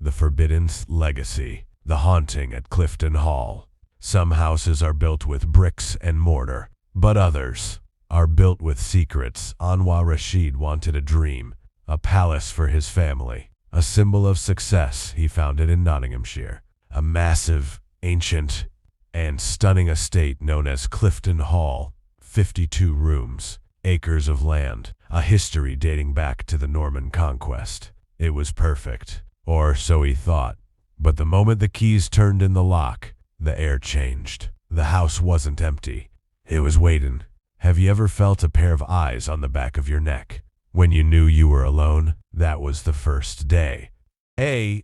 The Forbidden Legacy. The Haunting at Clifton Hall. Some houses are built with bricks and mortar, but others are built with secrets. Anwar Rashid wanted a dream, a palace for his family, a symbol of success. He found it in Nottinghamshire, a massive, ancient, and stunning estate known as Clifton Hall. 52 rooms, acres of land, a history dating back to the Norman conquest. It was perfect, or so he thought. But the moment the keys turned in the lock, the air changed. The house wasn't empty. It was waiting. Have you ever felt a pair of eyes on the back of your neck? When you knew you were alone, that was the first day. A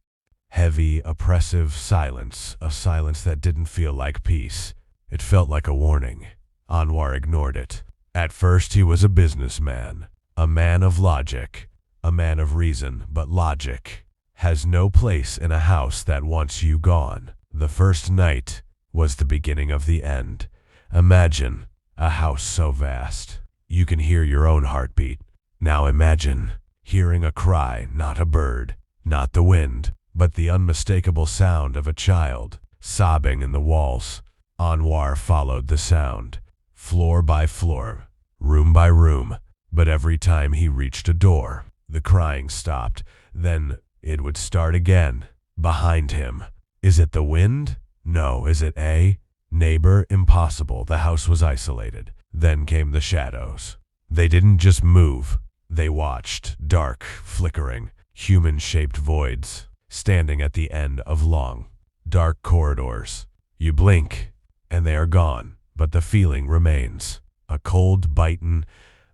heavy, oppressive silence, a silence that didn't feel like peace. It felt like a warning. Anwar ignored it. At first he was a businessman, a man of logic, a man of reason, but logic has no place in a house that wants you gone. The first night was the beginning of the end. Imagine a house so vast, you can hear your own heartbeat. Now imagine hearing a cry, not a bird, not the wind, but the unmistakable sound of a child sobbing in the walls. Anwar followed the sound, floor by floor, room by room, but every time he reached a door, the crying stopped. Then it would start again, behind him. Is it the wind? No. Is it a neighbor? Impossible. The house was isolated. Then came the shadows. They didn't just move. They watched, dark, flickering, human-shaped voids, standing at the end of long, dark corridors. You blink, and they are gone, but the feeling remains. A cold, biting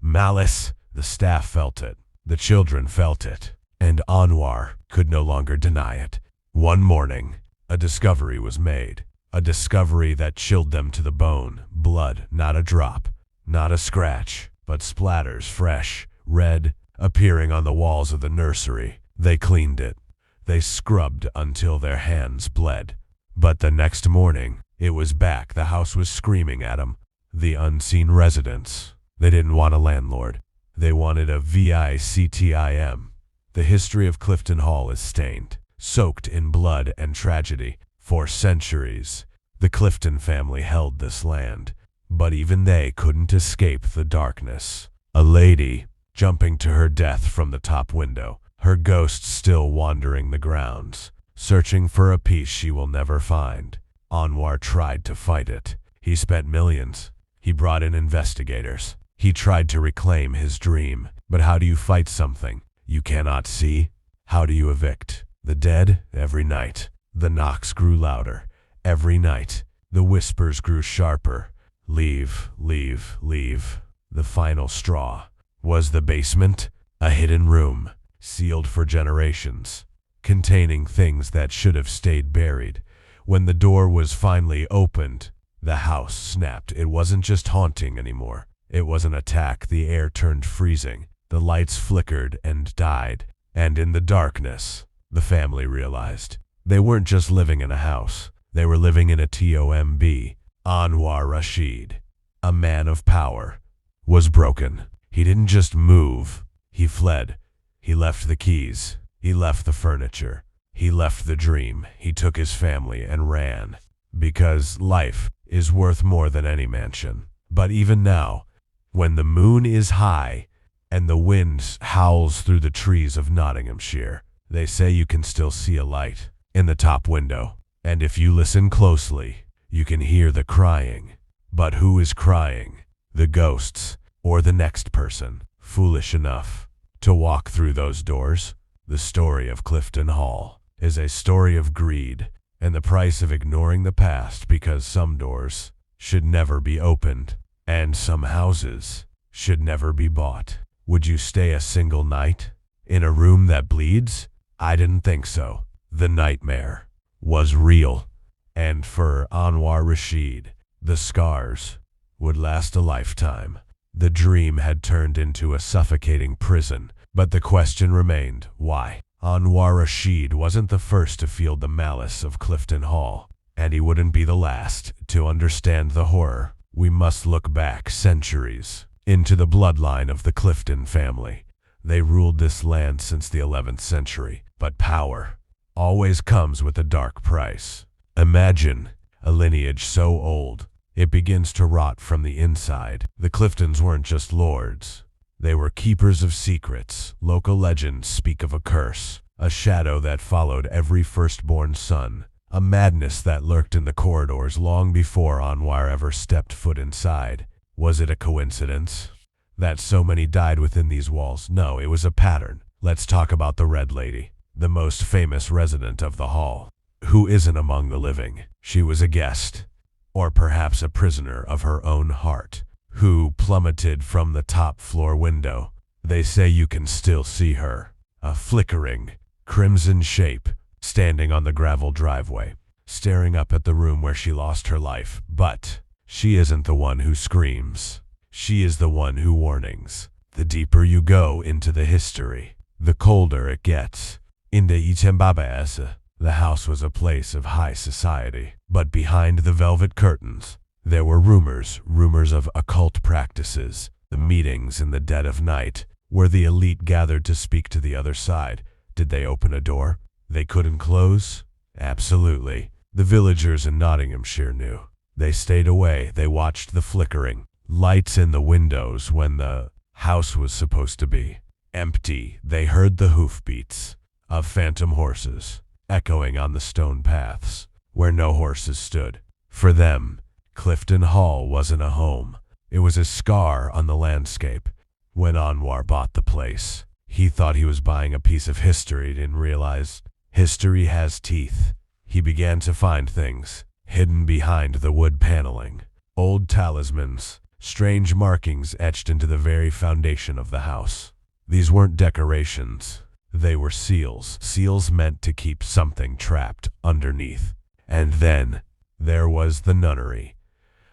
malice. The staff felt it. The children felt it. And Anwar could no longer deny it. One morning, a discovery was made. A discovery that chilled them to the bone. Blood, not a drop, not a scratch, but splatters, fresh, red, appearing on the walls of the nursery. They cleaned it. They scrubbed until their hands bled. But the next morning, it was back. The house was screaming at them. The unseen residents. They didn't want a landlord. They wanted a victim. The history of Clifton Hall is stained, soaked in blood and tragedy. For centuries, the Clifton family held this land, but even they couldn't escape the darkness. A lady jumping to her death from the top window, her ghost still wandering the grounds, searching for a peace she will never find. Anwar tried to fight it. He spent millions. He brought in investigators. He tried to reclaim his dream. But how do you fight something you cannot see? How do you evict the dead? Every night, the knocks grew louder. Every night, the whispers grew sharper. Leave, leave, leave. The final straw was the basement, a hidden room, sealed for generations, containing things that should have stayed buried. When the door was finally opened, the house snapped. It wasn't just haunting anymore. It was an attack. The air turned freezing. The lights flickered and died. And in the darkness, the family realized they weren't just living in a house. They were living in a tomb. Anwar Rashid, a man of power, was broken. He didn't just move. He fled. He left the keys. He left the furniture. He left the dream. He took his family and ran. Because life is worth more than any mansion. But even now, when the moon is high and the wind howls through the trees of Nottinghamshire, they say you can still see a light in the top window. And if you listen closely, you can hear the crying. But who is crying? The ghosts, or the next person foolish enough to walk through those doors? The story of Clifton Hall is a story of greed and the price of ignoring the past, because some doors should never be opened and some houses should never be bought. Would you stay a single night in a room that bleeds? I didn't think so. The nightmare was real, and for Anwar Rashid, the scars would last a lifetime. The dream had turned into a suffocating prison, but the question remained, why? Anwar Rashid wasn't the first to feel the malice of Clifton Hall, and he wouldn't be the last. To understand the horror, we must look back centuries into the bloodline of the Clifton family. They ruled this land since the 11th century, but power always comes with a dark price. Imagine a lineage so old, it begins to rot from the inside. The Cliftons weren't just lords. They were keepers of secrets. Local legends speak of a curse, a shadow that followed every firstborn son, a madness that lurked in the corridors long before Anwar ever stepped foot inside. Was it a coincidence that so many died within these walls? No, it was a pattern. Let's talk about the Red Lady, the most famous resident of the hall. Who isn't among the living? She was a guest, or perhaps a prisoner of her own heart, who plummeted from the top floor window. They say you can still see her, a flickering, crimson shape, standing on the gravel driveway, staring up at the room where she lost her life. But she isn't the one who screams. She is the one who warnings. The deeper you go into the history, the colder it gets. In the Itembabas, the house was a place of high society, but behind the velvet curtains, there were rumors of occult practices, the meetings in the dead of night, where the elite gathered to speak to the other side. Did they open a door they couldn't close? Absolutely. The villagers in Nottinghamshire knew. They stayed away. They watched the flickering lights in the windows when the house was supposed to be empty. They heard the hoofbeats of phantom horses echoing on the stone paths where no horses stood. For them, Clifton Hall wasn't a home. It was a scar on the landscape. When Anwar bought the place, he thought he was buying a piece of history. Didn't realize history has teeth. He began to find things hidden behind the wood paneling, old talismans, strange markings etched into the very foundation of the house. These weren't decorations. They were seals meant to keep something trapped underneath. And then there was the nunnery,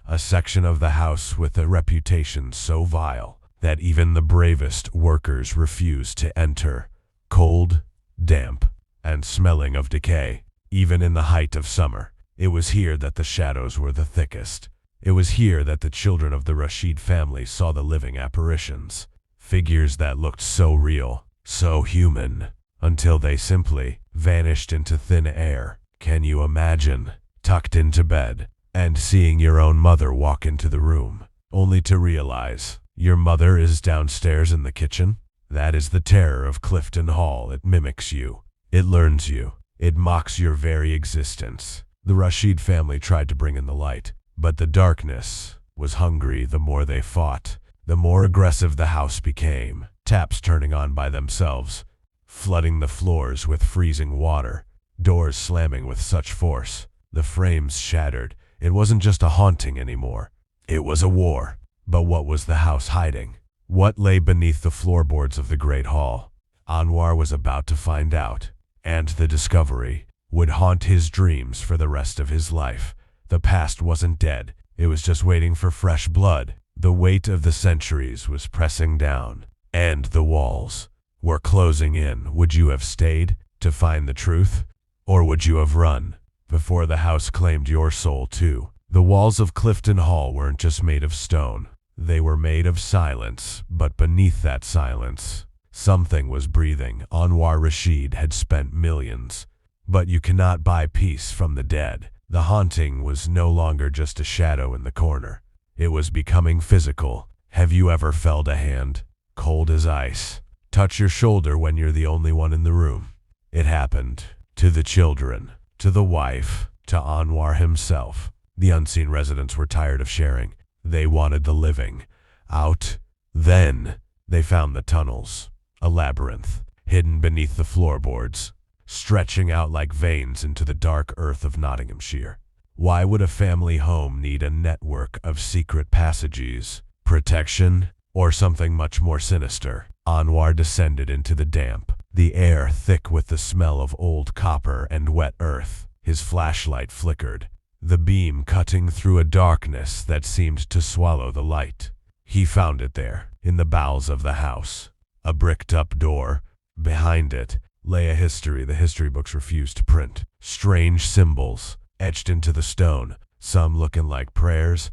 a section of the house with a reputation so vile that even the bravest workers refused to enter. Cold, damp, and smelling of decay, even in the height of summer. It was here that the shadows were the thickest. It was here that the children of the Rashid family saw the living apparitions, figures that looked so real, so human, until they simply vanished into thin air. Can you imagine, tucked into bed, and seeing your own mother walk into the room, only to realize your mother is downstairs in the kitchen? That is the terror of Clifton Hall. It mimics you. It learns you. It mocks your very existence. The Rashid family tried to bring in the light, but the darkness was hungry. The more they fought, the more aggressive the house became. Taps turning on by themselves, flooding the floors with freezing water, doors slamming with such force, the frames shattered. It wasn't just a haunting anymore. It was a war. But what was the house hiding? What lay beneath the floorboards of the Great Hall? Anwar was about to find out, and the discovery would haunt his dreams for the rest of his life. The past wasn't dead. It was just waiting for fresh blood. The weight of the centuries was pressing down, and the walls were closing in. Would you have stayed to find the truth? Or would you have run before the house claimed your soul too? The walls of Clifton Hall weren't just made of stone. They were made of silence, but beneath that silence, something was breathing. Anwar Rashid had spent millions, but you cannot buy peace from the dead. The haunting was no longer just a shadow in the corner. It was becoming physical. Have you ever felt a hand, cold as ice, touch your shoulder when you're the only one in the room? It happened to the children, to the wife, to Anwar himself. The unseen residents were tired of sharing. They wanted the living out. Then they found the tunnels, a labyrinth, hidden beneath the floorboards, stretching out like veins into the dark earth of Nottinghamshire. Why would a family home need a network of secret passages, protection, or something much more sinister? Anwar descended into the damp, the air thick with the smell of old copper and wet earth. His flashlight flickered, the beam cutting through a darkness that seemed to swallow the light. He found it there, in the bowels of the house, a bricked-up door. Behind it lay a history the history books refused to print. Strange symbols etched into the stone, some looking like prayers,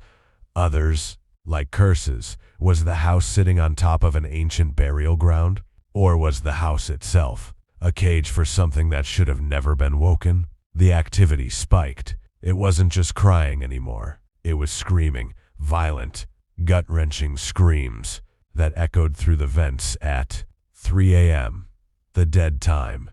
others like curses. Was the house sitting on top of an ancient burial ground? Or was the house itself A cage for something that should have never been woken. The activity spiked. It wasn't just crying anymore. It was screaming, violent, gut-wrenching screams that echoed through the vents at 3 a.m., the dead time.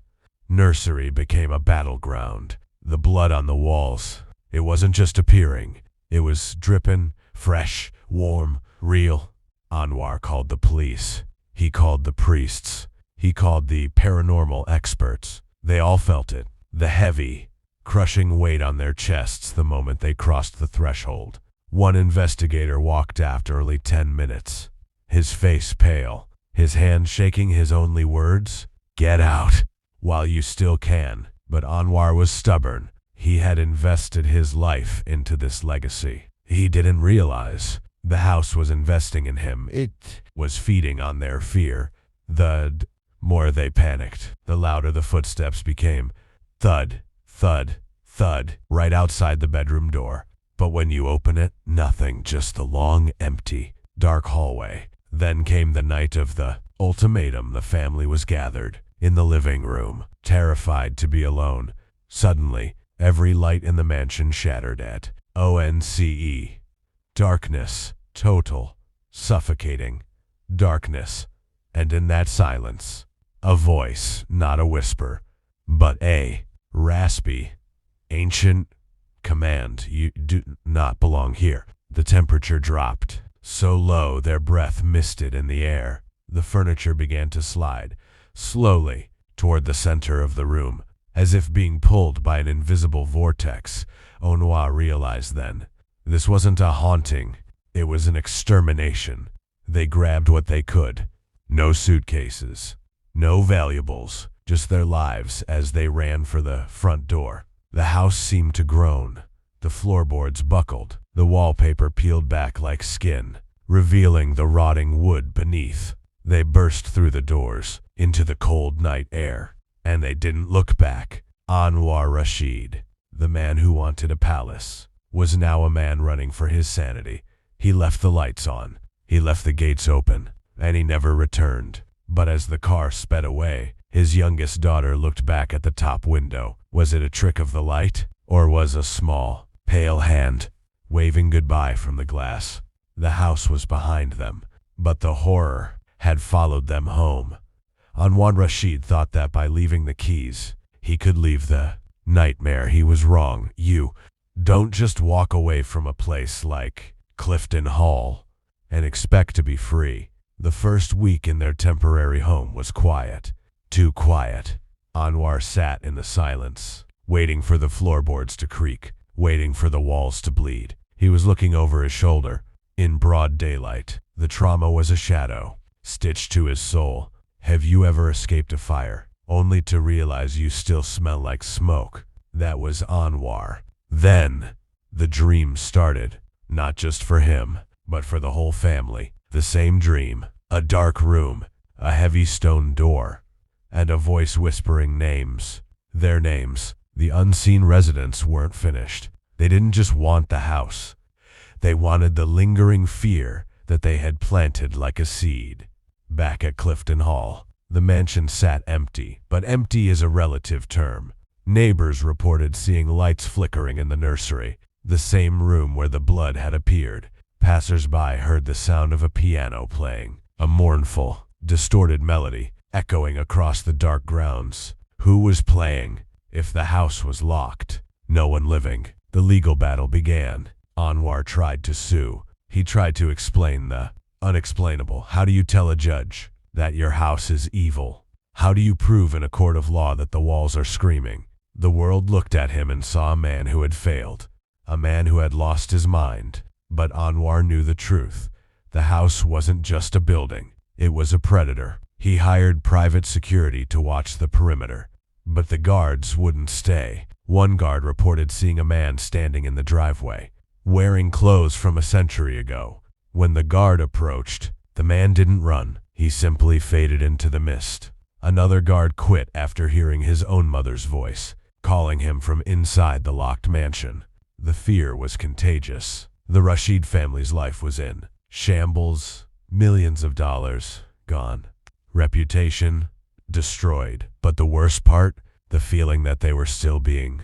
Nursery became a battleground. The blood on the walls, it wasn't just appearing. It was dripping, fresh, warm, real. Anwar called the police. He called the priests. He called the paranormal experts. They all felt it. The heavy, crushing weight on their chests the moment they crossed the threshold. One investigator walked after only 10 minutes. His face pale, his hand shaking, his only words, "Get out while you still can." But Anwar was stubborn. He had invested his life into this legacy. He didn't realize the house was investing in him. It was feeding on their fear. The more they panicked, the louder the footsteps became. Thud, thud, thud, right outside the bedroom door. But when you open it, nothing, just the long, empty, dark hallway. Then came the night of the ultimatum. The family was gathered in the living room, terrified to be alone. Suddenly, every light in the mansion shattered at ONCE. Darkness, total, suffocating darkness. And in that silence, a voice, not a whisper, but a raspy, ancient command. "You do not belong here." The temperature dropped so low their breath misted in the air. The furniture began to slide, slowly, toward the center of the room, as if being pulled by an invisible vortex. Anwar realized then, this wasn't a haunting, it was an extermination. They grabbed what they could. No suitcases, no valuables, just their lives as they ran for the front door. The house seemed to groan. The floorboards buckled. The wallpaper peeled back like skin, revealing the rotting wood beneath. They burst through the doors, into the cold night air, and they didn't look back. Anwar Rashid, the man who wanted a palace, was now a man running for his sanity. He left the lights on. He left the gates open, and he never returned. But as the car sped away, his youngest daughter looked back at the top window. Was it a trick of the light, or was a small, pale hand waving goodbye from the glass? The house was behind them, but the horror had followed them home. Anwar Rashid thought that by leaving the keys, he could leave the nightmare. He was wrong. You don't just walk away from a place like Clifton Hall and expect to be free. The first week in their temporary home was quiet. Too quiet. Anwar sat in the silence, waiting for the floorboards to creak, waiting for the walls to bleed. He was looking over his shoulder. In broad daylight, the trauma was a shadow, stitched to his soul. Have you ever escaped a fire, only to realize you still smell like smoke? That was Anwar. Then, the dream started, not just for him, but for the whole family. The same dream, a dark room, a heavy stone door, and a voice whispering names. Their names. The unseen residents weren't finished. They didn't just want the house. They wanted the lingering fear that they had planted like a seed. Back at Clifton Hall, the mansion sat empty, but empty is a relative term. Neighbors reported seeing lights flickering in the nursery, the same room where the blood had appeared. Passers-by heard the sound of a piano playing, a mournful, distorted melody echoing across the dark grounds. Who was playing? If the house was locked, no one living. The legal battle began. Anwar tried to sue. He tried to explain the unexplainable. How do you tell a judge that your house is evil? How do you prove in a court of law that the walls are screaming? The world looked at him and saw a man who had failed, a man who had lost his mind. But Anwar knew the truth. The house wasn't just a building. It was a predator. He hired private security to watch the perimeter. But the guards wouldn't stay. One guard reported seeing a man standing in the driveway, wearing clothes from a century ago. When the guard approached, the man didn't run. He simply faded into the mist. Another guard quit after hearing his own mother's voice, calling him from inside the locked mansion. The fear was contagious. The Rashid family's life was in shambles, millions of dollars gone, reputation destroyed. But the worst part, the feeling that they were still being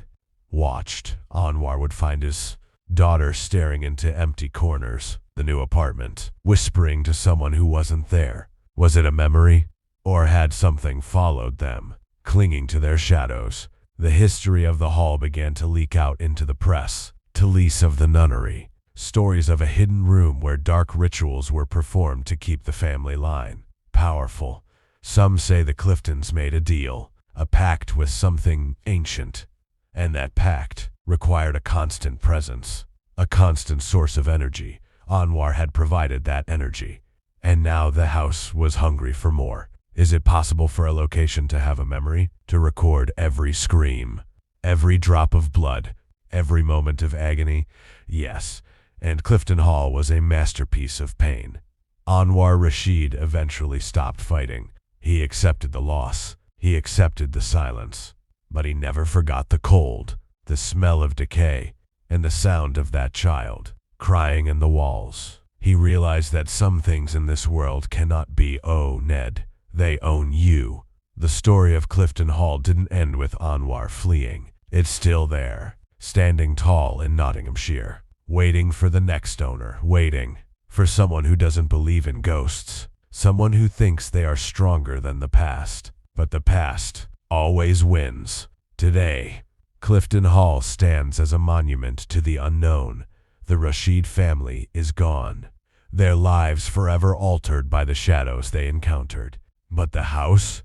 watched. Anwar would find his daughter staring into empty corners, the new apartment, whispering to someone who wasn't there. Was it a memory? Or had something followed them, clinging to their shadows? The history of the hall began to leak out into the press. Talise of the nunnery. Stories of a hidden room where dark rituals were performed to keep the family line. Powerful. Some say the Cliftons made a deal, a pact with something ancient, and that pact required a constant presence, a constant source of energy. Anwar had provided that energy, and now the house was hungry for more. Is it possible for a location to have a memory, to record every scream, every drop of blood, every moment of agony? Yes, and Clifton Hall was a masterpiece of pain. Anwar Rashid eventually stopped fighting. He accepted the loss. He accepted the silence. But he never forgot the cold, the smell of decay, and the sound of that child crying in the walls. He realized that some things in this world cannot be Ned. They own you. The story of Clifton Hall didn't end with Anwar fleeing. It's still there, standing tall in Nottinghamshire, waiting for the next owner, waiting for someone who doesn't believe in ghosts, someone who thinks they are stronger than the past. But the past always wins. Today, Clifton Hall stands as a monument to the unknown. The Rashid family is gone, their lives forever altered by the shadows they encountered. But the house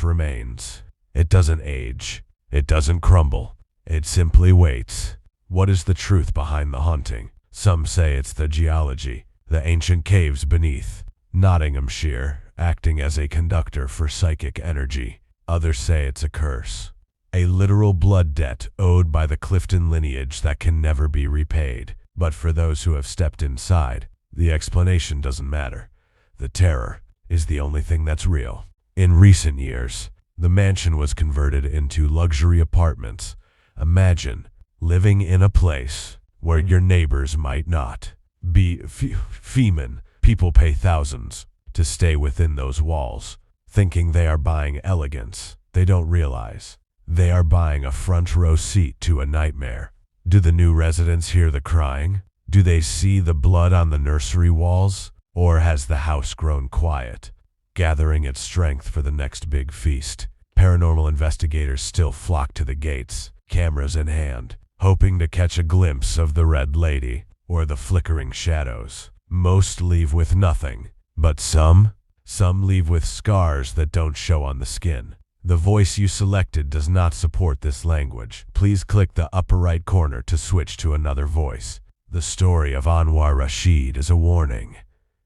remains. It doesn't age. It doesn't crumble. It simply waits. What is the truth behind the haunting? Some say it's the geology, the ancient caves beneath Nottinghamshire, acting as a conductor for psychic energy. Others say it's a curse, a literal blood debt owed by the Clifton lineage that can never be repaid. But for those who have stepped inside, the explanation doesn't matter. The terror is the only thing that's real. In recent years, the mansion was converted into luxury apartments. Imagine living in a place where your neighbors might not be female. People pay thousands to stay within those walls, thinking they are buying elegance. They don't realize they are buying a front row seat to a nightmare. Do the new residents hear the crying? Do they see the blood on the nursery walls? Or has the house grown quiet, gathering its strength for the next big feast? Paranormal investigators still flock to the gates, cameras in hand, hoping to catch a glimpse of the Red Lady or the flickering shadows. Most leave with nothing, but some leave with scars that don't show on the skin. The voice you selected does not support this language. Please click the upper right corner to switch to another voice. The story of Anwar Rashid is a warning.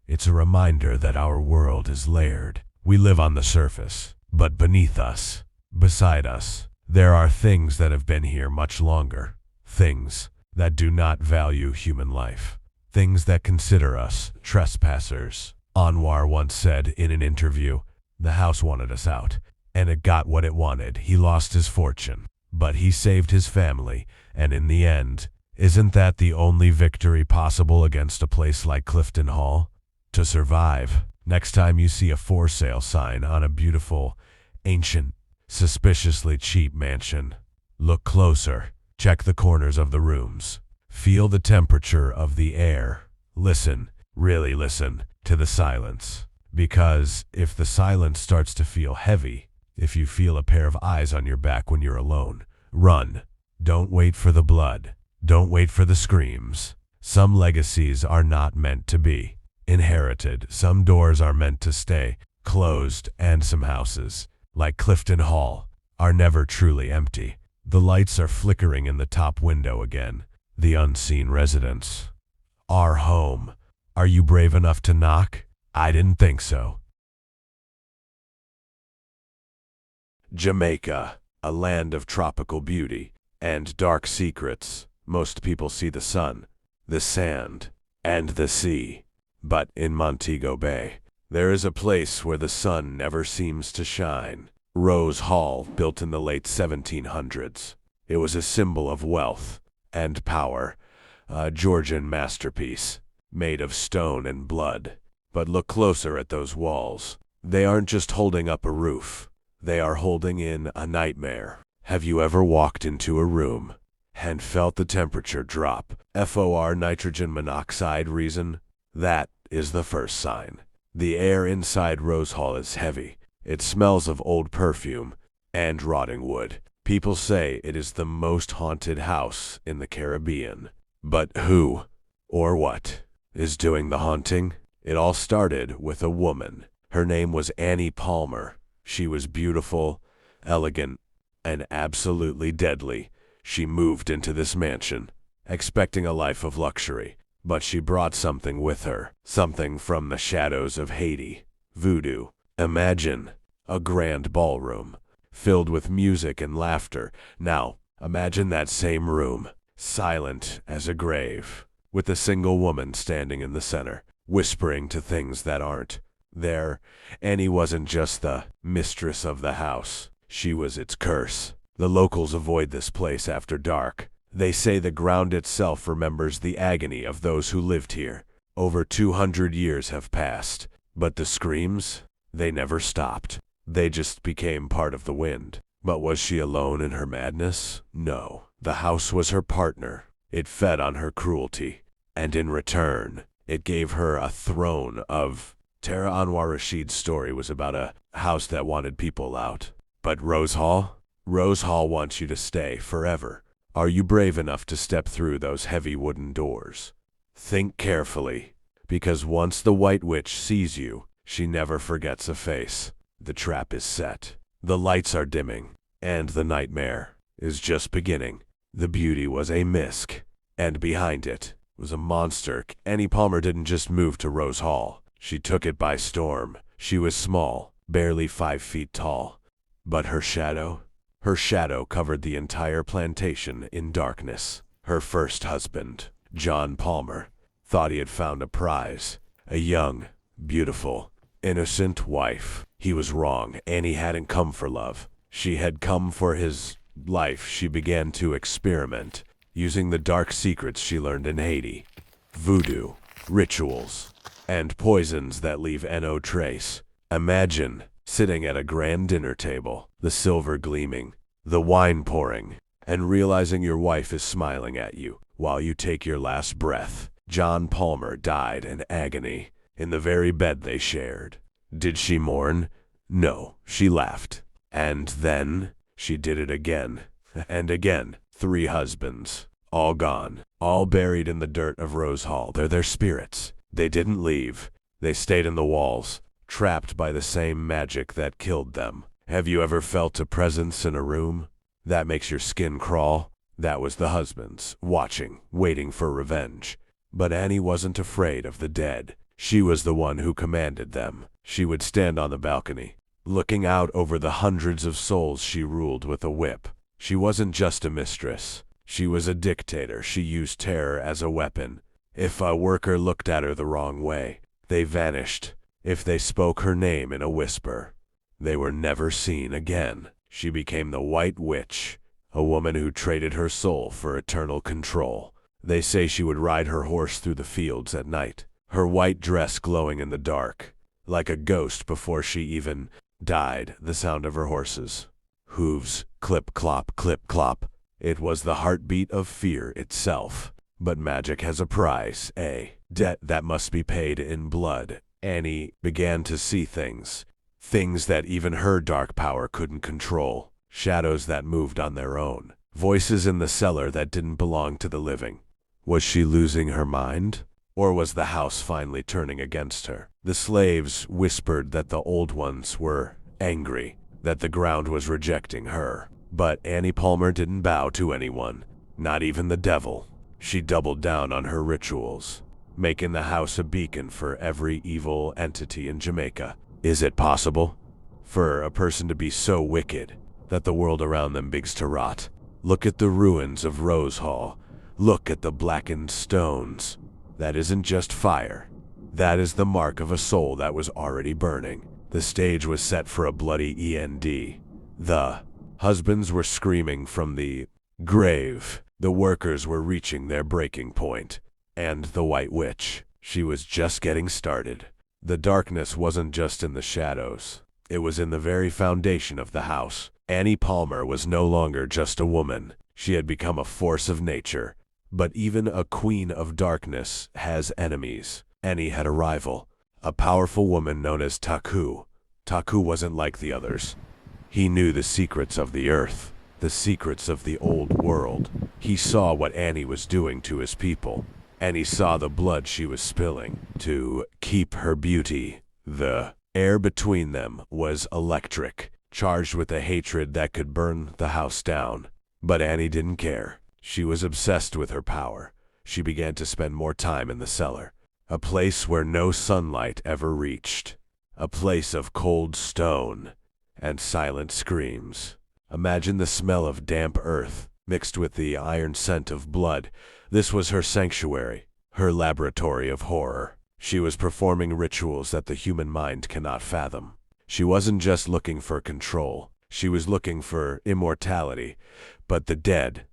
It's a reminder that our world is layered. We live on the surface, but beneath us, beside us, there are things that have been here much longer. Things that do not value human life. Things that consider us trespassers. Anwar once said in an interview, "The house wanted us out, and it got what it wanted. He lost his fortune, but he saved his family, and in the end, isn't that the only victory possible against a place like Clifton Hall? To survive." Next time you see a for sale sign on a beautiful, ancient, suspiciously cheap mansion, look closer. Check the corners of the rooms. Feel the temperature of the air. Listen, really listen, to the silence. Because if the silence starts to feel heavy, if you feel a pair of eyes on your back when you're alone, run. Don't wait for the blood. Don't wait for the screams. Some legacies are not meant to be inherited. Some doors are meant to stay closed, and some houses, like Clifton Hall, are never truly empty. The lights are flickering in the top window again. The unseen residents. Our home. Are you brave enough to knock? I didn't think so. Jamaica, a land of tropical beauty and dark secrets. Most people see the sun, the sand, and the sea. But in Montego Bay, there is a place where the sun never seems to shine. Rose Hall, built in the late 1700s. It was a symbol of wealth and power, a Georgian masterpiece, made of stone and blood. But look closer at those walls. They aren't just holding up a roof. They are holding in a nightmare. Have you ever walked into a room and felt the temperature drop? FOR nitrogen monoxide reason? That is the first sign. The air inside Rose Hall is heavy. It smells of old perfume and rotting wood. People say it is the most haunted house in the Caribbean. But who or what is doing the haunting? It all started with a woman. Her name was Annie Palmer. She was beautiful, elegant, and absolutely deadly. She moved into this mansion, expecting a life of luxury. But she brought something with her, something from the shadows of Haiti, voodoo. Imagine a grand ballroom, filled with music and laughter. Now, imagine that same room, silent as a grave, with a single woman standing in the center, whispering to things that aren't there. Annie wasn't just the mistress of the house, she was its curse. The locals avoid this place after dark. They say the ground itself remembers the agony of those who lived here. Over 200 years have passed, but the screams, they never stopped. They just became part of the wind. But was she alone in her madness? No. The house was her partner. It fed on her cruelty, and in return, it gave her a throne of... Tara Anwar Rashid's story was about a house that wanted people out. But Rose Hall? Rose Hall wants you to stay forever. Are you brave enough to step through those heavy wooden doors? Think carefully, because once the White Witch sees you, she never forgets a face. The trap is set. The lights are dimming, and the nightmare is just beginning. The beauty was a misc, and behind it was a monster. Annie Palmer didn't just move to Rose Hall. She took it by storm. She was small, barely 5 feet tall, but her shadow covered the entire plantation in darkness. Her first husband, John Palmer, thought he had found a prize, a young, beautiful, innocent wife. He was wrong. Annie hadn't come for love. She had come for his life. She began to experiment, using the dark secrets she learned in Haiti. Voodoo, rituals, and poisons that leave no trace. Imagine sitting at a grand dinner table, the silver gleaming, the wine pouring, and realizing your wife is smiling at you while you take your last breath. John Palmer died in agony in the very bed they shared. Did she mourn? No, she laughed. And then she did it again and again. 3 husbands, all gone, all buried in the dirt of Rose Hall. They're their spirits. They didn't leave. They stayed in the walls, trapped by the same magic that killed them. Have you ever felt a presence in a room that makes your skin crawl? That was the husbands, watching, waiting for revenge. But Annie wasn't afraid of the dead. She was the one who commanded them. She would stand on the balcony, looking out over the hundreds of souls she ruled with a whip. She wasn't just a mistress. She was a dictator. She used terror as a weapon. If a worker looked at her the wrong way, they vanished. If they spoke her name in a whisper, they were never seen again. She became the White Witch, a woman who traded her soul for eternal control. They say she would ride her horse through the fields at night, her white dress glowing in the dark, like a ghost before she even died. The sound of her horses' hooves, clip-clop, clip-clop. It was the heartbeat of fear itself. But magic has a price, a debt that must be paid in blood. Annie began to see things that even her dark power couldn't control, shadows that moved on their own, voices in the cellar that didn't belong to the living. Was she losing her mind? Or was the house finally turning against her? The slaves whispered that the old ones were angry, that the ground was rejecting her. But Annie Palmer didn't bow to anyone, not even the devil. She doubled down on her rituals, making the house a beacon for every evil entity in Jamaica. Is it possible for a person to be so wicked that the world around them begins to rot? Look at the ruins of Rose Hall. Look at the blackened stones. That isn't just fire. That is the mark of a soul that was already burning. The stage was set for a bloody end. The husbands were screaming from the grave. The workers were reaching their breaking point. And the White Witch, she was just getting started. The darkness wasn't just in the shadows. It was in the very foundation of the house. Annie Palmer was no longer just a woman. She had become a force of nature. But even a queen of darkness has enemies. Annie had a rival, a powerful woman known as Taku. Taku wasn't like the others. He knew the secrets of the earth, the secrets of the old world. He saw what Annie was doing to his people, and he saw the blood she was spilling to keep her beauty. The air between them was electric, charged with a hatred that could burn the house down. But Annie didn't care. She was obsessed with her power. She began to spend more time in the cellar, a place where no sunlight ever reached, a place of cold stone and silent screams. Imagine the smell of damp earth mixed with the iron scent of blood. This was her sanctuary, her laboratory of horror. She was performing rituals that the human mind cannot fathom. She wasn't just looking for control. She was looking for immortality. But the dead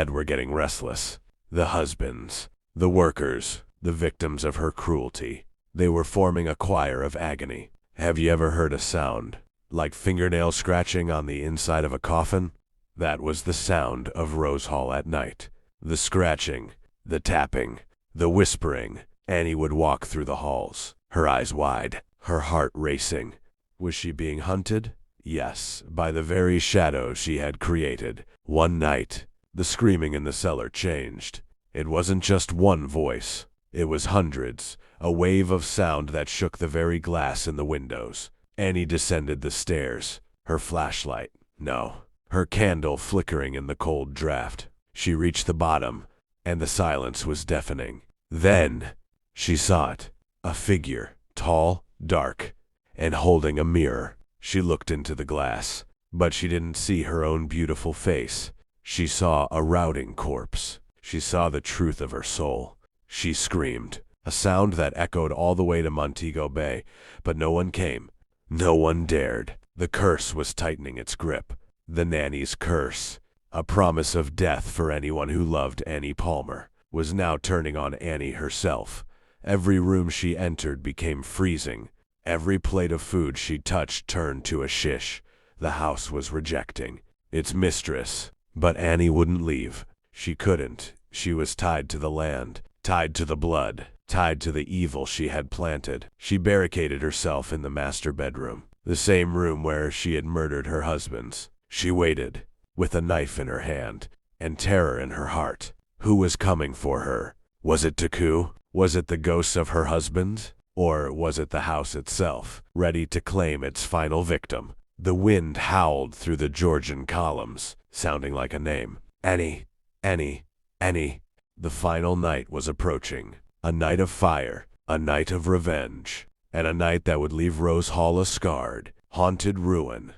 were getting restless. The husbands, the workers, the victims of her cruelty. They were forming a choir of agony. Have you ever heard a sound like fingernail scratching on the inside of a coffin? That was the sound of Rose Hall at night. The scratching, the tapping, the whispering. Annie would walk through the halls, her eyes wide, her heart racing. Was she being hunted? Yes, by the very shadows she had created. One night, the screaming in the cellar changed. It wasn't just one voice. It was hundreds, a wave of sound that shook the very glass in the windows. Annie descended the stairs, her flashlight, no, her candle flickering in the cold draft. She reached the bottom, and the silence was deafening. Then, she saw it, a figure, tall, dark, and holding a mirror. She looked into the glass, but she didn't see her own beautiful face. She saw a rotting corpse. She saw the truth of her soul. She screamed, a sound that echoed all the way to Montego Bay, but no one came. No one dared. The curse was tightening its grip. The nanny's curse, a promise of death for anyone who loved Annie Palmer, was now turning on Annie herself. Every room she entered became freezing. Every plate of food she touched turned to a shish. The house was rejecting its mistress. But Annie wouldn't leave. She couldn't. She was tied to the land, tied to the blood, tied to the evil she had planted. She barricaded herself in the master bedroom, the same room where she had murdered her husbands. She waited, with a knife in her hand, and terror in her heart. Who was coming for her? Was it Taku? Was it the ghosts of her husband? Or was it the house itself, ready to claim its final victim? The wind howled through the Georgian columns, sounding like a name. Annie, Annie, Annie. The final night was approaching. A night of fire, a night of revenge, and a night that would leave Rose Hall a scarred, haunted ruin.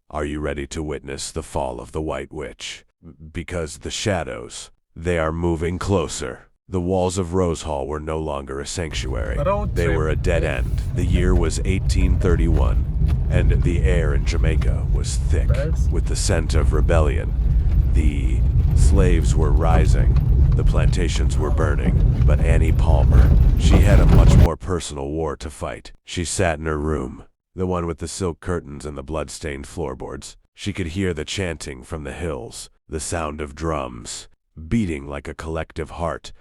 Are you ready to witness the fall of the White Witch? Because the shadows, they are moving closer. The walls of Rose Hall were no longer a sanctuary. They were a dead end. The year was 1831, and the air in Jamaica was thick with the scent of rebellion. The slaves were rising. The plantations were burning. But Annie Palmer, she had a much more personal war to fight. She sat in her room, the one with the silk curtains and the blood-stained floorboards. She could hear the chanting from the hills, the sound of drums, beating like a collective heart.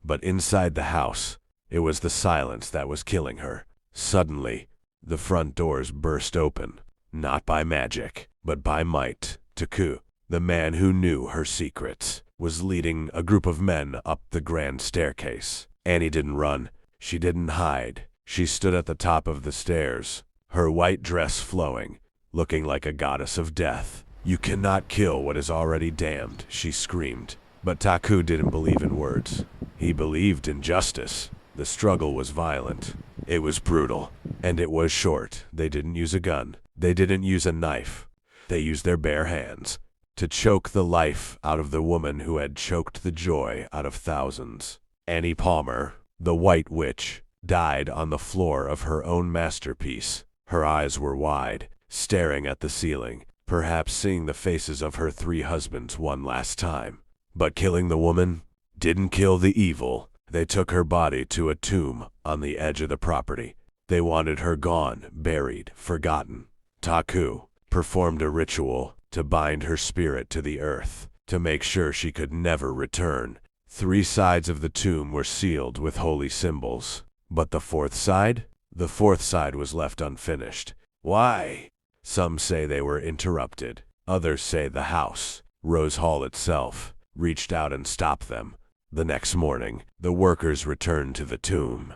But inside the house, it was the silence that was killing her. Suddenly, the front doors burst open, not by magic, but by might. Taku, the man who knew her secrets, was leading a group of men up the grand staircase. Annie didn't run. She didn't hide. She stood at the top of the stairs, her white dress flowing, looking like a goddess of death. "You cannot kill what is already damned," she screamed. But Taku didn't believe in words. He believed in justice. The struggle was violent. It was brutal. And it was short. They didn't use a gun. They didn't use a knife. They used their bare hands to choke the life out of the woman who had choked the joy out of thousands. Annie Palmer, the White Witch, died on the floor of her own masterpiece. Her eyes were wide, staring at the ceiling, perhaps seeing the faces of her 3 husbands one last time. But killing the woman didn't kill the evil. They took her body to a tomb on the edge of the property. They wanted her gone, buried, forgotten. Taku performed a ritual to bind her spirit to the earth, to make sure she could never return. 3 sides of the tomb were sealed with holy symbols. But the fourth side? The fourth side was left unfinished. Why? Some say they were interrupted. Others say the house, Rose Hall itself, reached out and stopped them. The next morning, the workers returned to the tomb.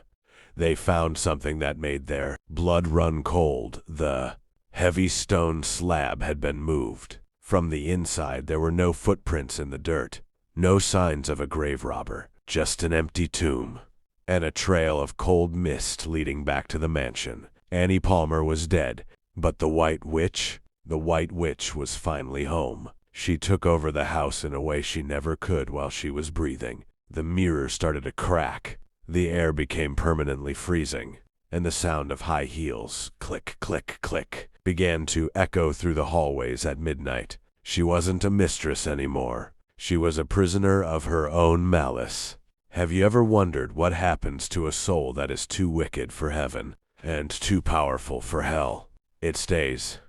They found something that made their blood run cold. The heavy stone slab had been moved. From the inside, there were no footprints in the dirt, no signs of a grave robber, just an empty tomb, and a trail of cold mist leading back to the mansion. Annie Palmer was dead, but the White Witch was finally home. She took over the house in a way she never could while she was breathing. The mirror started to crack. The air became permanently freezing, and the sound of high heels, click, click, click, began to echo through the hallways at midnight. She wasn't a mistress anymore. She was a prisoner of her own malice. Have you ever wondered what happens to a soul that is too wicked for heaven and too powerful for hell? It stays.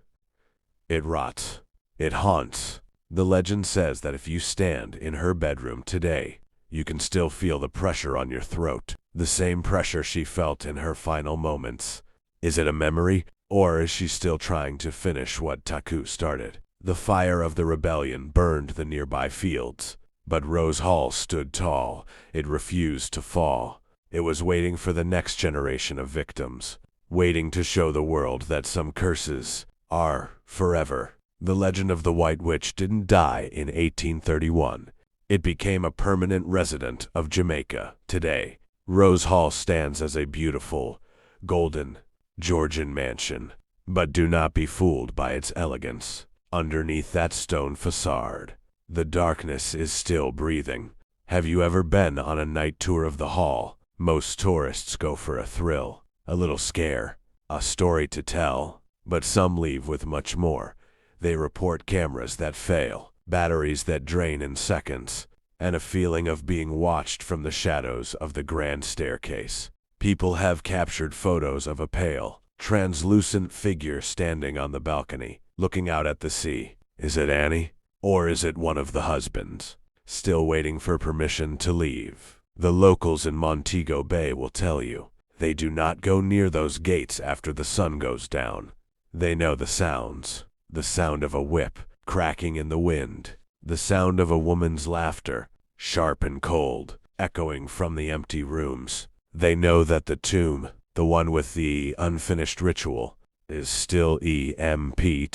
It rots. It haunts. The legend says that if you stand in her bedroom today, you can still feel the pressure on your throat, the same pressure she felt in her final moments. Is it a memory, or is she still trying to finish what Taku started? The fire of the rebellion burned the nearby fields, but Rose Hall stood tall. It refused to fall. It was waiting for the next generation of victims, waiting to show the world that some curses are forever. The legend of the White Witch didn't die in 1831. It became a permanent resident of Jamaica. Today, Rose Hall stands as a beautiful, golden, Georgian mansion. But do not be fooled by its elegance. Underneath that stone facade, the darkness is still breathing. Have you ever been on a night tour of the hall? Most tourists go for a thrill, a little scare, a story to tell, but some leave with much more. They report cameras that fail, batteries that drain in seconds, and a feeling of being watched from the shadows of the grand staircase. People have captured photos of a pale, translucent figure standing on the balcony, looking out at the sea. Is it Annie? Or is it one of the husbands, still waiting for permission to leave? The locals in Montego Bay will tell you, they do not go near those gates after the sun goes down. They know the sounds. The sound of a whip cracking in the wind. The sound of a woman's laughter, sharp and cold, echoing from the empty rooms. They know that the tomb, the one with the unfinished ritual, is still empty.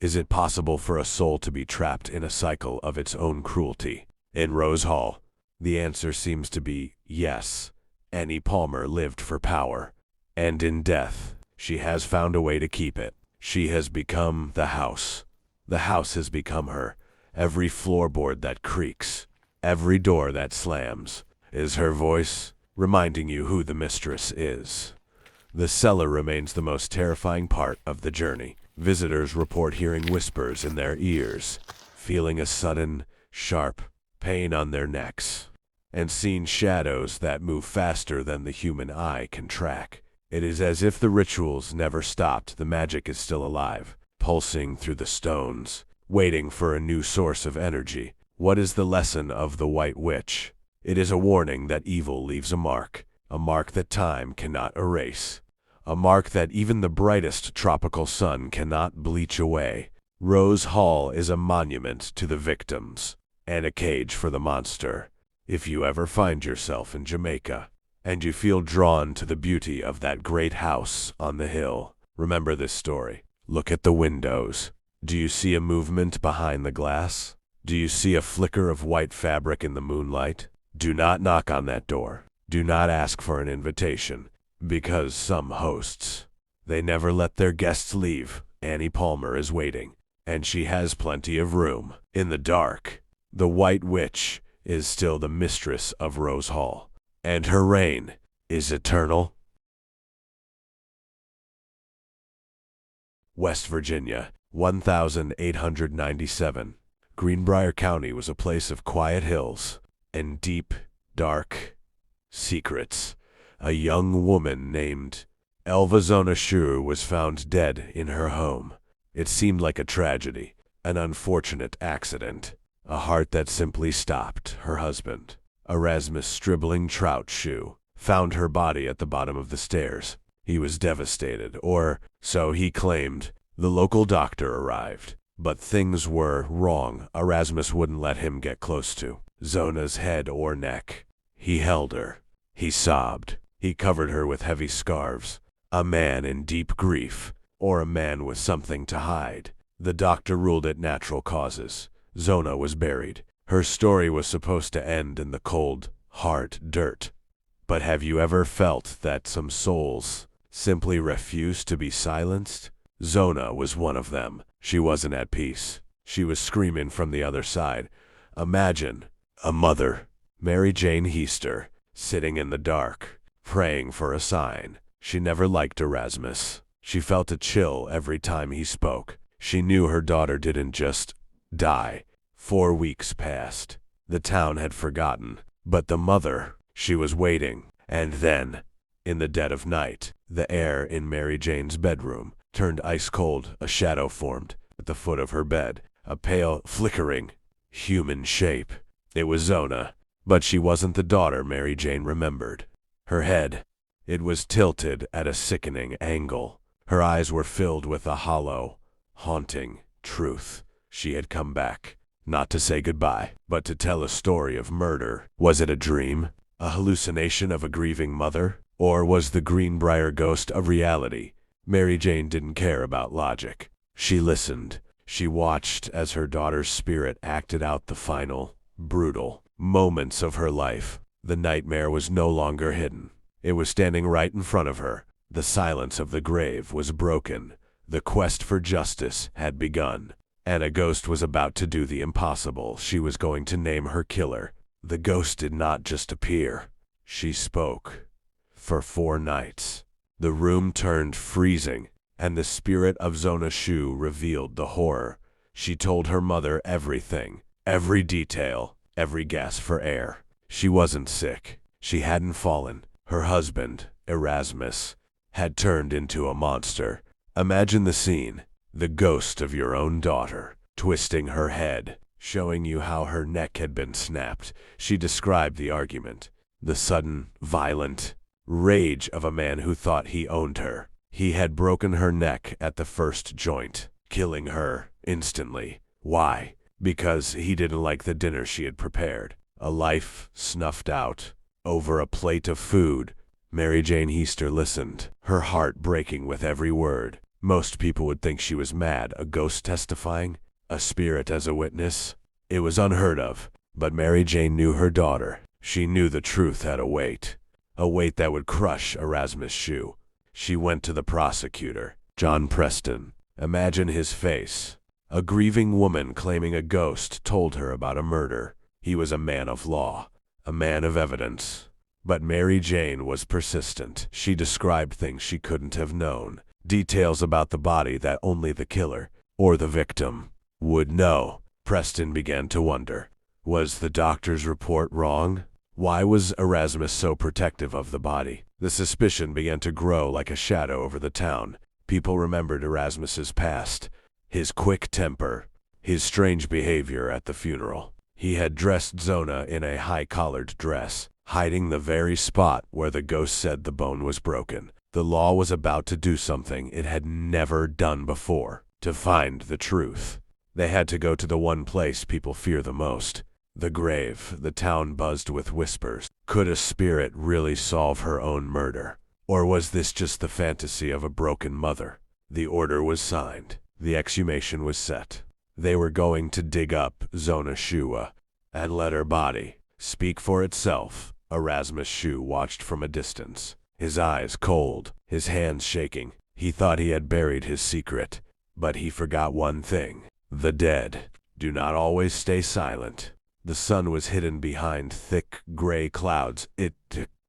Is it possible for a soul to be trapped in a cycle of its own cruelty? In Rose Hall, the answer seems to be yes. Annie Palmer lived for power, and in death, she has found a way to keep it. She has become the house. The house has become her. Every floorboard that creaks, every door that slams, is her voice, reminding you who the mistress is. The cellar remains the most terrifying part of the journey. Visitors report hearing whispers in their ears, feeling a sudden, sharp pain on their necks, and seeing shadows that move faster than the human eye can track. It is as if the rituals never stopped. The magic is still alive, pulsing through the stones, waiting for a new source of energy. What is the lesson of the White Witch? It is a warning that evil leaves a mark that time cannot erase, a mark that even the brightest tropical sun cannot bleach away. Rose Hall is a monument to the victims, and a cage for the monster. If you ever find yourself in Jamaica, and you feel drawn to the beauty of that great house on the hill, remember this story. Look at the windows. Do you see a movement behind the glass? Do you see a flicker of white fabric in the moonlight? Do not knock on that door. Do not ask for an invitation, because some hosts, they never let their guests leave. Annie Palmer is waiting, and she has plenty of room. In the dark, the White Witch is still the mistress of Rose Hall, and her reign is eternal. West Virginia, 1897. Greenbrier County was a place of quiet hills and deep, dark secrets. A young woman named Elva Zona Shu was found dead in her home. It seemed like a tragedy, an unfortunate accident, a heart that simply stopped. Her husband, Erasmus Stribling Trout Shu, found her body at the bottom of the stairs. He was devastated, or so he claimed. The local doctor arrived, but things were wrong. Erasmus wouldn't let him get close to Zona's head or neck. He held her. He sobbed. He covered her with heavy scarves. A man in deep grief, or a man with something to hide. The doctor ruled it natural causes. Zona was buried. Her story was supposed to end in the cold, hard dirt. But have you ever felt that some souls simply refuse to be silenced? Zona was one of them. She wasn't at peace. She was screaming from the other side. Imagine a mother, Mary Jane Heaster, sitting in the dark, praying for a sign. She never liked Erasmus. She felt a chill every time he spoke. She knew her daughter didn't just die. 4 weeks passed. The town had forgotten. But the mother, she was waiting. And then, in the dead of night, the air in Mary Jane's bedroom turned ice cold. A shadow formed at the foot of her bed, a pale, flickering, human shape. It was Zona, but she wasn't the daughter Mary Jane remembered. Her head, it was tilted at a sickening angle. Her eyes were filled with a hollow, haunting truth. She had come back, not to say goodbye, but to tell a story of murder. Was it a dream? A hallucination of a grieving mother? Or was the Greenbrier ghost a reality? Mary Jane didn't care about logic. She listened. She watched as her daughter's spirit acted out the final, brutal moments of her life. The nightmare was no longer hidden. It was standing right in front of her. The silence of the grave was broken. The quest for justice had begun. And a ghost was about to do the impossible. She was going to name her killer. The ghost did not just appear. She spoke. For 4 nights. The room turned freezing, and the spirit of Zona Shu revealed the horror. She told her mother everything, every detail, every gasp for air. She wasn't sick. She hadn't fallen. Her husband, Erasmus, had turned into a monster. Imagine the scene. The ghost of your own daughter, twisting her head, showing you how her neck had been snapped. She described the argument. The sudden, violent rage of a man who thought he owned her. He had broken her neck at the first joint, killing her instantly. Why? Because he didn't like the dinner she had prepared. A life snuffed out over a plate of food. Mary Jane Heaster listened, her heart breaking with every word. Most people would think she was mad. A ghost testifying? A spirit as a witness? It was unheard of. But Mary Jane knew her daughter. She knew the truth had a weight that would crush Erasmus Shu. She went to the prosecutor, John Preston. Imagine his face. A grieving woman claiming a ghost told her about a murder. He was a man of law, a man of evidence. But Mary Jane was persistent. She described things she couldn't have known. Details about the body that only the killer, or the victim, would know. Preston began to wonder. Was the doctor's report wrong? Why was Erasmus so protective of the body? The suspicion began to grow like a shadow over the town. People remembered Erasmus's past, his quick temper, his strange behavior at the funeral. He had dressed Zona in a high-collared dress, hiding the very spot where the ghost said the bone was broken. The law was about to do something it had never done before. To find the truth, they had to go to the one place people fear the most. The grave. The town buzzed with whispers. Could a spirit really solve her own murder? Or was this just the fantasy of a broken mother? The order was signed. The exhumation was set. They were going to dig up Zona Shu and let her body speak for itself. Erasmus Shu watched from a distance, his eyes cold, his hands shaking. He thought he had buried his secret, but he forgot one thing. The dead do not always stay silent. The sun was hidden behind thick gray clouds. It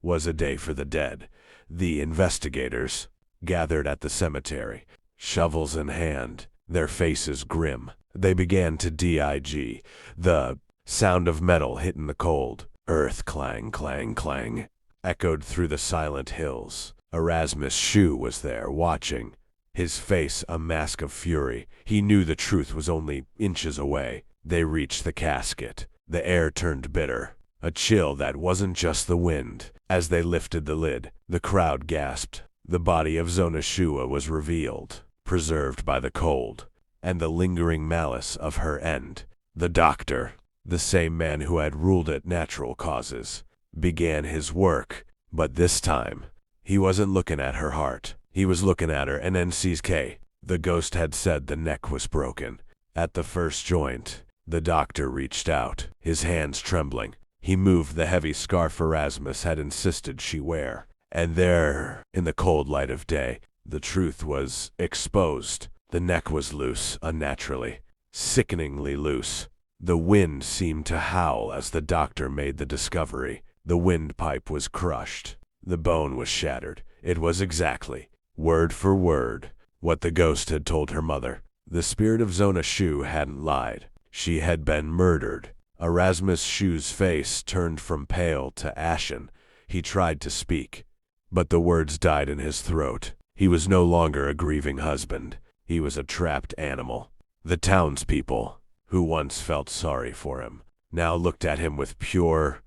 was a day for the dead. The investigators gathered at the cemetery, shovels in hand, their faces grim. They began to dig. The sound of metal hitting the cold earth, clang, clang, clang. echoed through the silent hills. Erasmus Shue was there, watching, his face a mask of fury. He knew the truth was only inches away. They reached the casket. The air turned bitter, a chill that wasn't just the wind. As they lifted the lid, the crowd gasped. The body of Zona Shue was revealed, preserved by the cold and the lingering malice of her end. The doctor, the same man who had ruled it natural causes, began his work, but this time, he wasn't looking at her heart. He was looking at her NNCK. The ghost had said the neck was broken. At the first joint, the doctor reached out, his hands trembling. He moved the heavy scarf Erasmus had insisted she wear. And there, in the cold light of day, the truth was exposed. The neck was loose, unnaturally, sickeningly loose. The wind seemed to howl as the doctor made the discovery. The windpipe was crushed. The bone was shattered. It was exactly, word for word, what the ghost had told her mother. The spirit of Zona Shue hadn't lied. She had been murdered. Erasmus Shue's face turned from pale to ashen. He tried to speak, but the words died in his throat. He was no longer a grieving husband. He was a trapped animal. The townspeople, who once felt sorry for him, now looked at him with pure,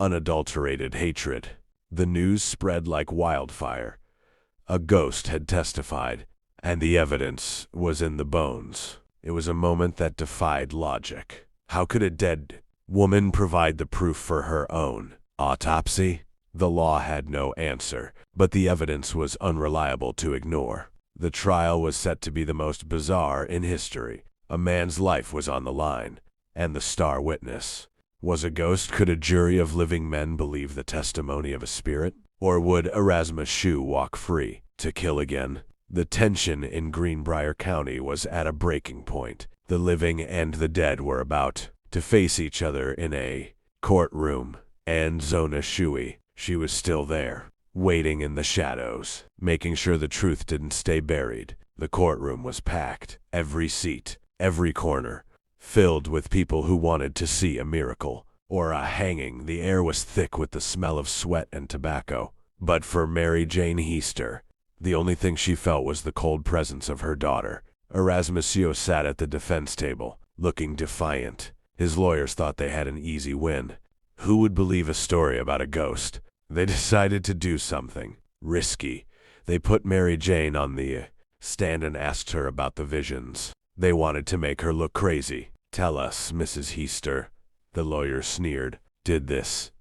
unadulterated hatred. The news spread like wildfire. A ghost had testified, and the evidence was in the bones. It was a moment that defied logic. How could a dead woman provide the proof for her own autopsy? The law had no answer, but the evidence was unreliable to ignore. The trial was set to be the most bizarre in history. A man's life was on the line, and the star witness was a ghost. Could a jury of living men believe the testimony of a spirit? Or would Erasmus Shue walk free to kill again? The tension in Greenbrier County was at a breaking point. The living and the dead were about to face each other in a courtroom, and Zona Shue, she was still there, waiting in the shadows, making sure the truth didn't stay buried. The courtroom was packed, every seat, every corner, filled with people who wanted to see a miracle or a hanging. The air was thick with the smell of sweat and tobacco. But for Mary Jane Heaster, the only thing she felt was the cold presence of her daughter. Erasmus Shue sat at the defense table, looking defiant. His lawyers thought they had an easy win. Who would believe a story about a ghost? They decided to do something risky. They put Mary Jane on the stand and asked her about the visions. They wanted to make her look crazy. "Tell us, Mrs. Heaster," the lawyer sneered. "Did this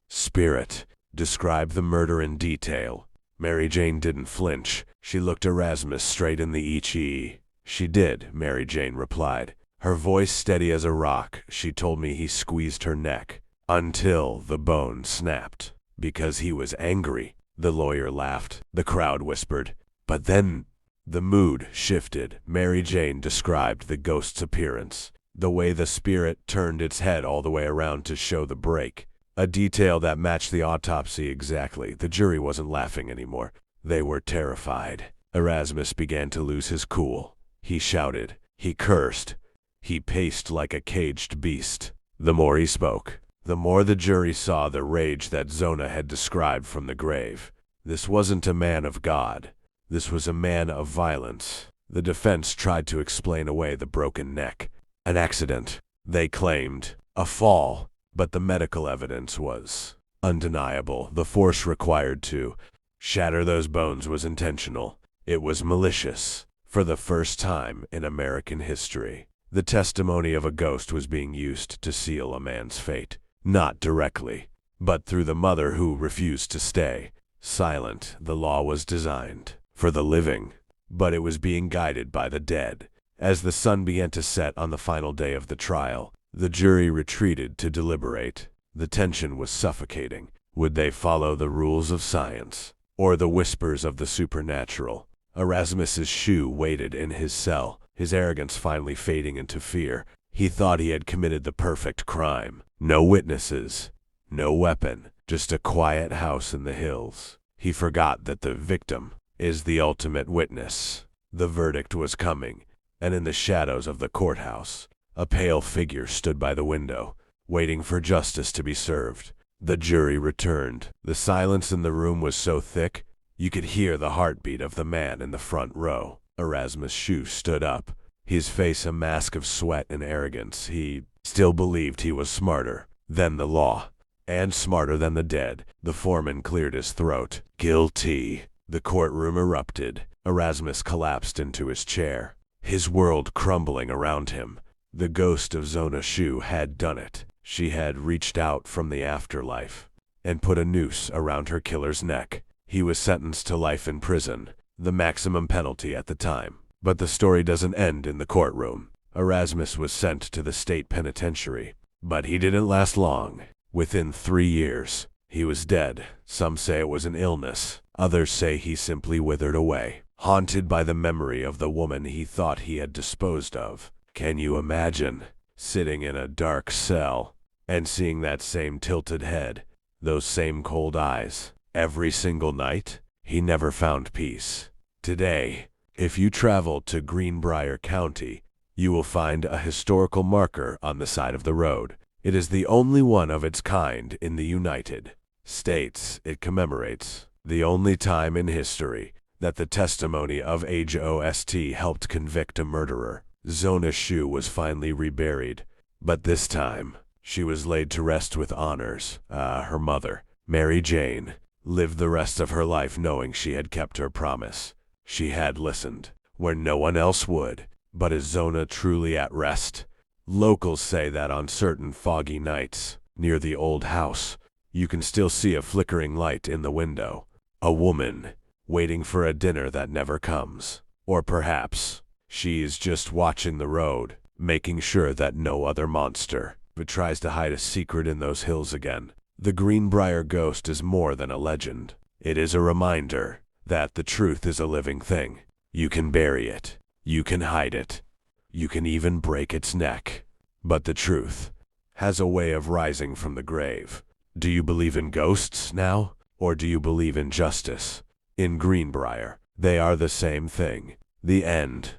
spirit describe the murder in detail?" Mary Jane didn't flinch. She looked Erasmus straight in the eye. "She did," Mary Jane replied, her voice steady as a rock. "She told me he squeezed her neck until the bone snapped because he was angry." The lawyer laughed. The crowd whispered. But then the mood shifted. Mary Jane described the ghost's appearance, the way the spirit turned its head all the way around to show the break, a detail that matched the autopsy exactly. The jury wasn't laughing anymore. They were terrified. Erasmus began to lose his cool. He shouted. He cursed. He paced like a caged beast. The more he spoke, the more the jury saw the rage that Zona had described from the grave. This wasn't a man of God. This was a man of violence. The defense tried to explain away the broken neck. An accident, they claimed. A fall. But the medical evidence was undeniable. The force required to shatter those bones was intentional. It was malicious. For the first time in American history, the testimony of a ghost was being used to seal a man's fate. Not directly, but through the mother who refused to stay silent. The law was designed for the living, but it was being guided by the dead. As the sun began to set on the final day of the trial, the jury retreated to deliberate. The tension was suffocating. Would they follow the rules of science or the whispers of the supernatural? Erasmus Shue waited in his cell, his arrogance finally fading into fear. He thought he had committed the perfect crime. No witnesses, no weapon, just a quiet house in the hills. He forgot that the victim is the ultimate witness. The verdict was coming, and in the shadows of the courthouse, a pale figure stood by the window, waiting for justice to be served. The jury returned. The silence in the room was so thick, you could hear the heartbeat of the man in the front row. Erasmus Shue stood up, his face a mask of sweat and arrogance. He still believed he was smarter than the law, and smarter than the dead. The foreman cleared his throat. Guilty. The courtroom erupted. Erasmus collapsed into his chair, his world crumbling around him. The ghost of Zona Shue had done it. She had reached out from the afterlife and put a noose around her killer's neck. He was sentenced to life in prison, the maximum penalty at the time. But the story doesn't end in the courtroom. Erasmus was sent to the state penitentiary, but he didn't last long. Within 3 years, he was dead. Some say it was an illness. Others say he simply withered away, haunted by the memory of the woman he thought he had disposed of. Can you imagine sitting in a dark cell and seeing that same tilted head, those same cold eyes, every single night? He never found peace. Today, if you travel to Greenbrier County, you will find a historical marker on the side of the road. It is the only one of its kind in the United States. It commemorates the only time in history that the testimony of a ghost helped convict a murderer. Zona Shue was finally reburied, but this time, she was laid to rest with honors. Her mother, Mary Jane, lived the rest of her life knowing she had kept her promise. She had listened where no one else would. But is Zona truly at rest? Locals say that on certain foggy nights, near the old house, you can still see a flickering light in the window. A woman, waiting for a dinner that never comes. Or perhaps, she is just watching the road, making sure that no other monster tries to hide a secret in those hills again. The Greenbrier ghost is more than a legend. It is a reminder that the truth is a living thing. You can bury it. You can hide it. You can even break its neck. But the truth has a way of rising from the grave. Do you believe in ghosts now? Or do you believe in justice? In Greenbrier, they are the same thing. The end